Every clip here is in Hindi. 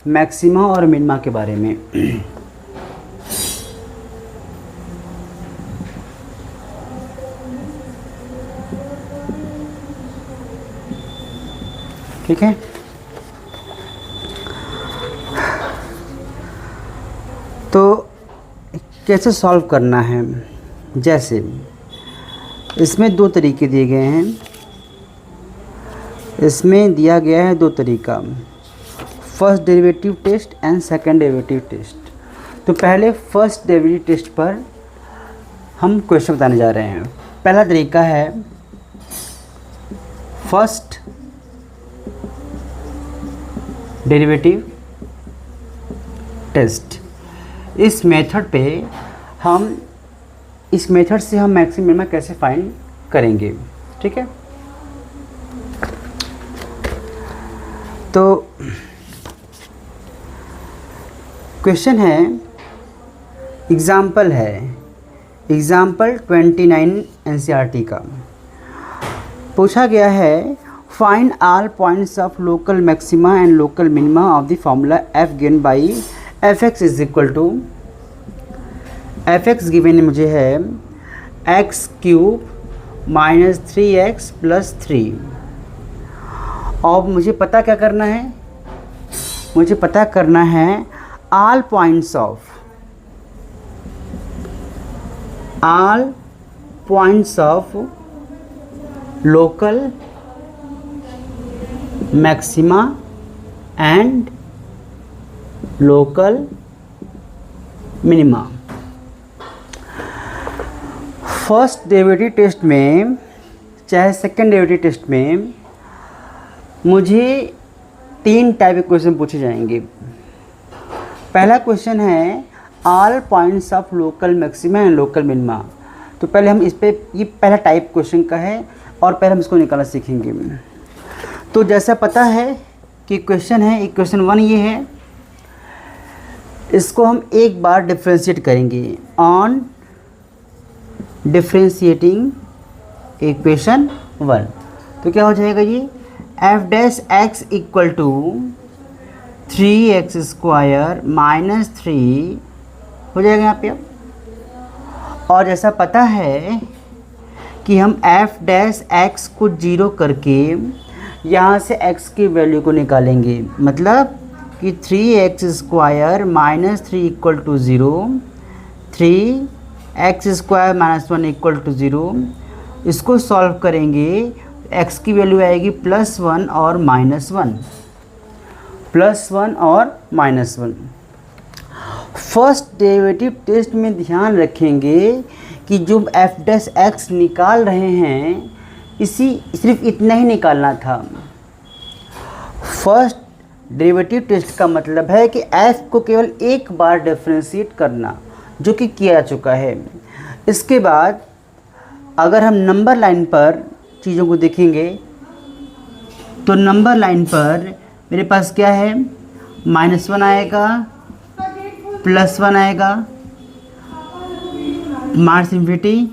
मैक्सिमा और मिनिमा के बारे में। ठीक है, तो कैसे सॉल्व करना है। जैसे इसमें दो तरीके दिए गए हैं, इसमें दिया गया है दो तरीका, first derivative test and second derivative test. तो पहले फर्स्ट डेरिवेटिव टेस्ट पर हम क्वेश्चन बताने जा रहे हैं। पहला तरीका है फर्स्ट डेरिवेटिव टेस्ट। इस मेथड से हम मैक्सिमम मिनिमा कैसे फाइंड करेंगे। ठीक है, तो क्वेश्चन है, एग्ज़ाम्पल 29 एनसीईआरटी का पूछा गया है। Find all points of local maxima and local minima of the formula F given by F X is equal to, F X given मुझे है x cube minus 3x plus 3। और मुझे पता क्या करना है, मुझे पता करना है all points of local maxima and local minima. First derivative test में चाहे सेकंड डेरिवेटिव टेस्ट में मुझे 3 टाइप के क्वेश्चन पूछे जाएंगे। पहला क्वेश्चन है all points of local maxima and local minima. तो पहले हम इस पे, ये पहला टाइप क्वेश्चन का है और पहले हम इसको निकालना सीखेंगे। तो जैसा पता है कि क्वेश्चन है, एक क्वेश्चन 1 ये है, इसको हम एक बार डिफ्रेंशिएट करेंगे ऑन डिफ्रेंशिएटिंग इक्वेशन 1। तो क्या हो जाएगा ये, F dash X equal to 3x square minus 3 हो जाएगा यहाँ पे। अब और जैसा पता है कि हम एफ डैश एक्स को 0 करके यहाँ से x की वैल्यू को निकालेंगे, मतलब कि 3x square minus 3 equal to 0, 3x square minus 1 equal to 0। इसको सॉल्व करेंगे, x की वैल्यू आएगी +1 और -1, +1 और -1। फर्स्ट डेरिवेटिव टेस्ट में ध्यान रखेंगे कि जो एफ डैश एक्स निकाल रहे हैं, सिर्फ इतना ही निकालना था। फर्स्ट डेरिवेटिव टेस्ट का मतलब है कि f को केवल एक बार डिफरेंशिएट करना, जो कि किया जा चुका है। इसके बाद अगर हम नंबर लाइन पर चीज़ों को देखेंगे तो नंबर लाइन पर मेरे पास क्या है, -1 आएगा, +1 आएगा, माइनस इन्फिनिटी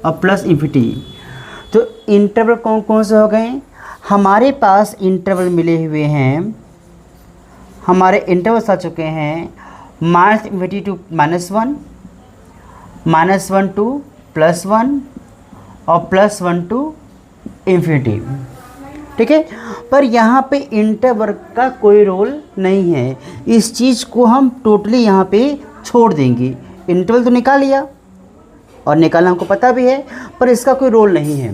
और प्लस इन्फिनिटी। तो इंटरवल कौन कौन से हो गए, हमारे पास इंटरवल मिले हुए हैं, हमारे इंटरवल्स आ चुके हैं -∞ टू -1, -1 टू +1 और +1 टू इन्फिनिटी। ठीक है, पर यहाँ पे इंटरवल का कोई रोल नहीं है, इस चीज़ को हम टोटली यहाँ पे छोड़ देंगे। इंटरवल तो निकाल लिया और निकालना हमको पता भी है, पर इसका कोई रोल नहीं है।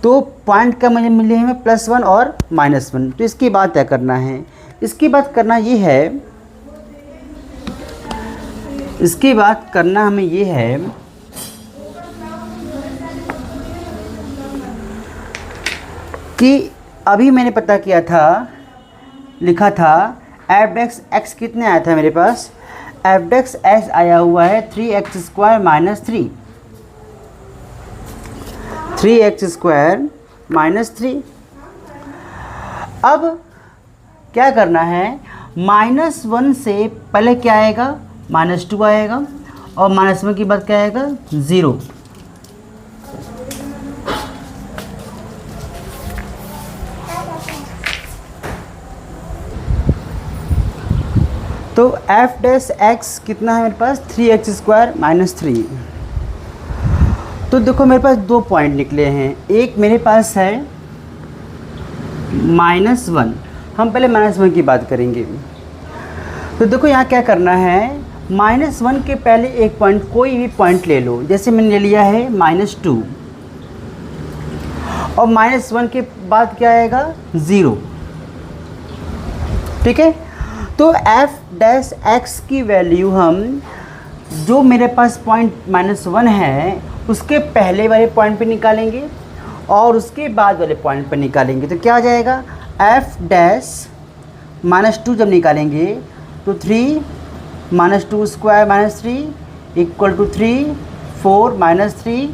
तो पॉइंट का मुझे मिले हैं +1 और -1। तो इसकी बात क्या करना है, इसकी बात करना ये है, इसकी बात करना हमें ये है कि अभी मैंने पता किया था, लिखा था एफ डैश एक्स कितने आया था मेरे पास, एफ डैश एक्स आया हुआ है 3x square minus 3, 3x square minus 3। अब क्या करना है, -1 से पहले क्या आएगा, -2 आएगा, और -1 के बाद क्या आएगा, 0। तो एफ डैश एक्स कितना है मेरे पास 3x² - 3। तो देखो मेरे पास दो पॉइंट निकले हैं, एक मेरे पास है -1, हम पहले -1 की बात करेंगे। तो देखो यहाँ क्या करना है, -1 के पहले एक पॉइंट, कोई भी पॉइंट ले लो, जैसे मैंने ले लिया है -2, और -1 के बाद क्या आएगा 0, ठीक है। तो एफ डैश एक्स की वैल्यू हम, जो मेरे पास पॉइंट -1 है उसके पहले वाले पॉइंट पे निकालेंगे और उसके बाद वाले पॉइंट पे निकालेंगे। तो क्या आ जाएगा, एफ डैश -2 जब निकालेंगे तो 3 -2² - 3 = 3, 4 - 3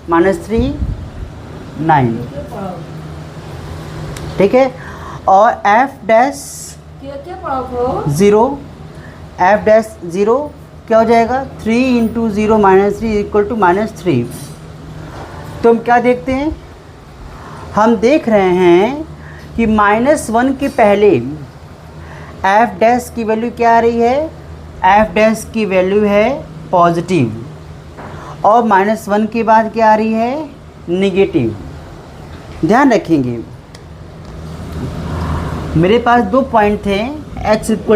12 - 3 9, ठीक है। और एफ डैश 0, एफ डैश 0 क्या हो जाएगा, 3 × 0 - 3 = -3। तो हम क्या देखते हैं, हम देख रहे हैं कि -1 के पहले एफ डैश की वैल्यू क्या आ रही है, एफ डैश की वैल्यू है पॉजिटिव, और -1 के बाद क्या आ रही है, नेगेटिव। ध्यान रखेंगे मेरे पास दो पॉइंट थे, x =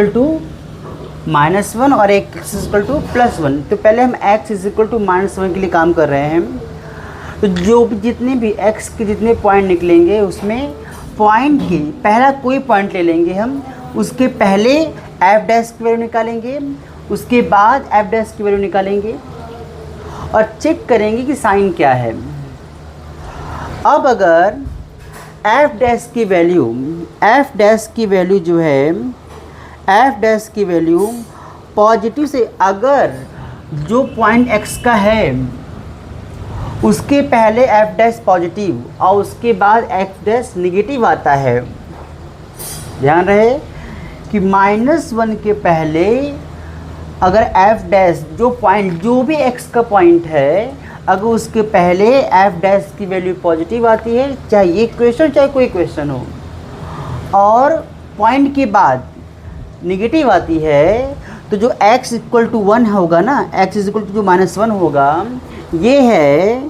-1 और x = +1। तो पहले हम x = -1 के लिए काम कर रहे हैं। तो जो भी जितने भी x के जितने पॉइंट निकलेंगे उसमें पॉइंट की पहला कोई पॉइंट ले लेंगे हम, उसके पहले एफ डैश की वैल्यू निकालेंगे, उसके बाद एफ डैश की वैल्यू निकालेंगे और चेक करेंगे कि साइन क्या है। अब अगर एफ डैश की वैल्यू जो है, एफ डैश की वैल्यू पॉजिटिव से, अगर जो पॉइंट x का है उसके पहले एफ डैश पॉजिटिव और उसके बाद एफ डैश निगेटिव आता है, ध्यान रहे कि -1 के पहले अगर एफ डैश जो पॉइंट, जो भी x का पॉइंट है, अगर उसके पहले एफ डैश की वैल्यू पॉजिटिव आती है, चाहे ये क्वेश्चन चाहे कोई क्वेश्चन हो, और पॉइंट के बाद निगेटिव आती है, तो जो x = 1 होगा ना, x = जो -1 होगा, ये है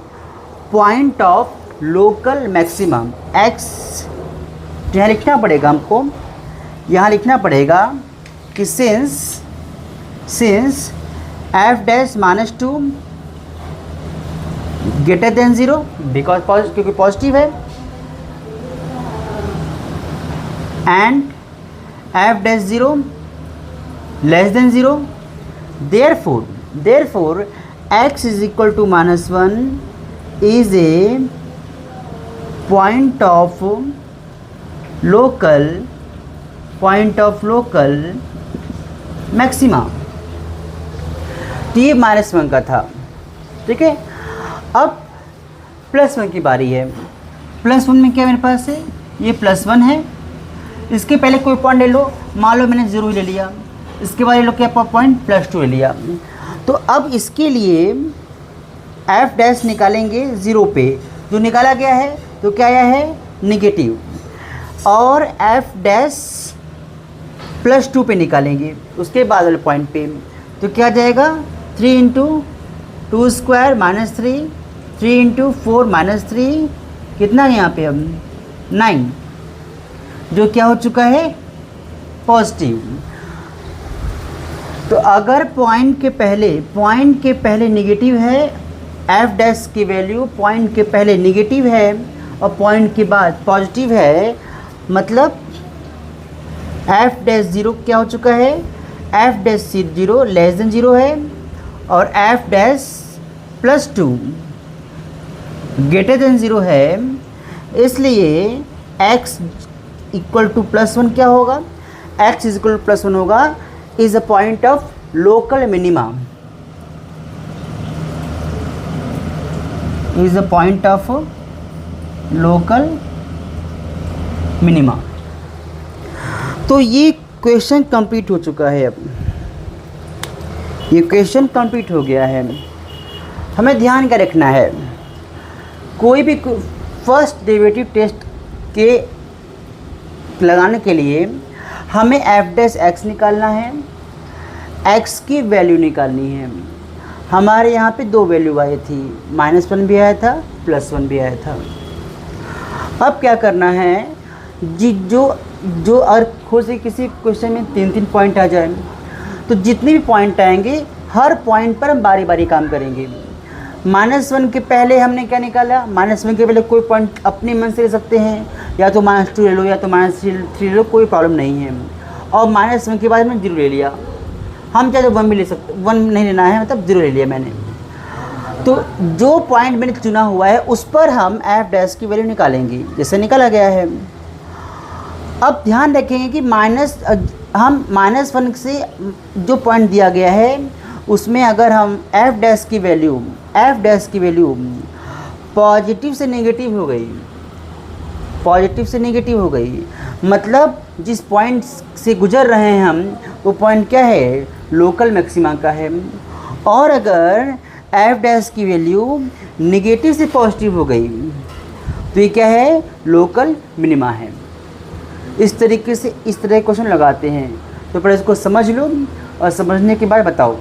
point of local maximum x। यहाँ लिखना पड़ेगा हमको, यहाँ लिखना पड़ेगा कि सिंस एफ डैश -2 > 0, बिकॉज क्योंकि पॉजिटिव है, and F dash 0 < 0, therefore x = -1 is a point of local maxima. तो ये -1 का था, ठीक है। अब +1 की बारी है। +1 में क्या मेरे पास है, ये +1 है, इसके पहले कोई पॉइंट ले लो, मान लो मैंने 0 ले लिया, इसके बाद ये लोग क्या पॉइंट +2 ले लिया। तो अब इसके लिए एफ डैश निकालेंगे 0 पे, जो निकाला गया है तो क्या आया है, नेगेटिव, और एफ डैश +2 पे निकालेंगे उसके बाद वाले पॉइंट पे, तो क्या जाएगा 3 × 2² - 3, 3 × 4 - 3, कितना है यहाँ पे अब 9, जो क्या हो चुका है पॉजिटिव। तो अगर पॉइंट के पहले नेगेटिव है, एफ डैश की वैल्यू पॉइंट के पहले नेगेटिव है और पॉइंट के बाद पॉजिटिव है, मतलब एफ डैश 0 क्या हो चुका है, एफ डैश 0 < 0 है, और एफ डैश +2 > 0 है। इसलिए x = +1 क्या होगा, x = +1 होगा, is a point of local minima, is a point of local minima. तो ये क्वेश्चन कंप्लीट हो चुका है। अब ये क्वेश्चन कंप्लीट हो गया है। हमें ध्यान क्या रखना है, कोई भी फर्स्ट डेरिवेटिव टेस्ट के लगाने के लिए हमें एफ डैश एक्स निकालना है, एक्स की वैल्यू निकालनी है। हमारे यहाँ पे दो वैल्यू आई थी, -1 भी आया था, +1 भी आया था। अब क्या करना है जी, जो अगर हो से किसी क्वेश्चन में 3-3 पॉइंट आ जाए, तो जितने भी पॉइंट आएंगे हर पॉइंट पर हम बारी बारी काम करेंगे। -1 के पहले हमने क्या निकाला, -1 के पहले कोई पॉइंट अपने मन से ले सकते हैं, या तो -2 ले लो या तो -3 ले लो, कोई प्रॉब्लम नहीं है। और -1 के बाद हमने 0 ले लिया, हम चाहे तो 1 भी ले सकते, 1 नहीं लेना है, मतलब 0 ले लिया मैंने। तो जो पॉइंट मैंने चुना हुआ है उस पर हम एफ डैश की वैल्यू निकालेंगे, जैसे निकाला गया है। अब ध्यान रखेंगे कि हम -1 से जो पॉइंट दिया गया है उसमें अगर हम एफ डैश की वैल्यू पॉजिटिव से नेगेटिव हो गई, मतलब जिस पॉइंट से गुजर रहे हैं हम, वो पॉइंट क्या है, लोकल मैक्सिमा का है। और अगर एफ डैश की वैल्यू नेगेटिव से पॉजिटिव हो गई तो ये क्या है, लोकल मिनिमा है। इस तरीके से इस तरह क्वेश्चन लगाते हैं। तो पहले इसको समझ लो और समझने के बाद बताओ।